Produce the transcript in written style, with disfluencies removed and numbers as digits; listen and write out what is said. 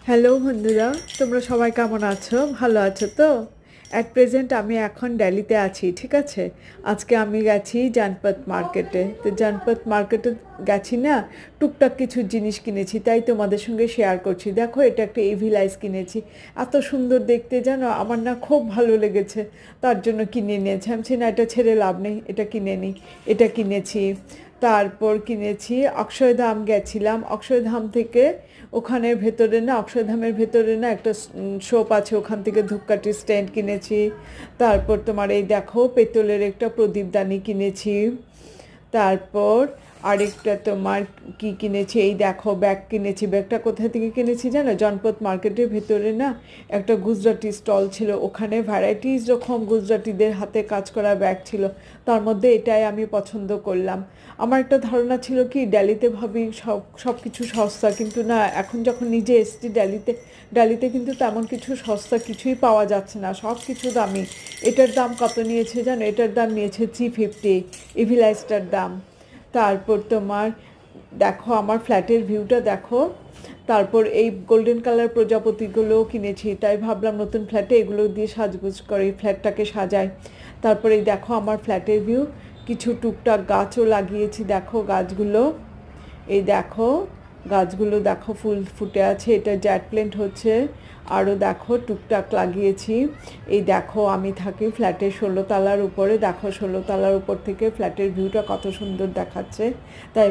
Hello বন্ধুরা, তোমরা সবাই কেমন আছো? ভালো আছো তো? অ্যাট প্রেজেন্ট আমি এখন দিল্লিতে আছি, ঠিক আছে? আজকে আমি গেছি জনপথ মার্কেটে। তো জনপথ মার্কেটে গেছি না, টুকটাক কিছু জিনিস কিনেছি, তাই তোমাদের সঙ্গে শেয়ার করছি। দেখো, এটা একটা এভিল আইস কিনেছি। এত সুন্দর দেখতে, জানো, আমার না খুব ভালো লেগেছে, তার জন্য কিনে নিয়েছি। আমি না, এটা ছেড়ে লাভ নেই, এটা কিনে নিই। এটা কিনেছি। তারপর কিনেছি অক্ষয়ধাম গেছিলাম। অক্ষয়ধাম থেকে ওখানের ভেতরে না, অক্ষয়ধামের ভেতরে না একটা শপ আছে, ওখান থেকে ধূপকাঠির স্ট্যান্ড কিনেছি। তারপর তোমার এই দেখো, পেতলের একটা প্রদীপদানি কিনেছি। তারপর আরেকটা তোমার কি কিনেছি, এই দেখো ব্যাগ কিনেছি। ব্যাগটা কোথা থেকে কিনেছি জানো? জনপথ মার্কেটের ভেতরে না একটা গুজরাটি স্টল ছিল, ওখানে ভ্যারাইটিস রকম গুজরাটিদের হাতে কাজ করা ব্যাগ ছিল। তার মধ্যে এটাই আমি পছন্দ করলাম। আমার একটা ধারণা ছিল কি, দিল্লিতে ভাবি সব কিছু সস্তা, কিন্তু না, এখন যখন নিজে এসেছি দিল্লিতে কিন্তু তেমন কিছু সস্তা কিছুই পাওয়া যাচ্ছে না, সব কিছু দামি। এটার দাম কত নিয়েছে জানো? এটার দাম নিয়েছে 350, ইভিলাইসটার দাম। তারপর তোমার দেখো, আমার ফ্ল্যাটের ভিউটা দেখো। তারপর এই গোল্ডেন কালার প্রজাপতিগুলোও কিনেছি, তাই ভাবলাম নতুন ফ্ল্যাটে এগুলো দিয়ে সাজগোজ করে ফ্ল্যাটটাকে সাজাই। তারপরে এই দেখো আমার ফ্ল্যাটের ভিউ। কিছু টুকটাক গাছও লাগিয়েছি, দেখো গাছগুলো। এই দেখো গাছগুলো, দেখো ফুল ফুটে আছে, এটা জ্যাট প্ল্যান্ট হচ্ছে। আরও দেখো টুকটাক লাগিয়েছি। এই দেখো, আমি থাকি ফ্ল্যাটের 16 তলার উপরে। দেখো 16 তলার উপর থেকে ফ্ল্যাটের ভিউটা কত সুন্দর দেখাচ্ছে। তাই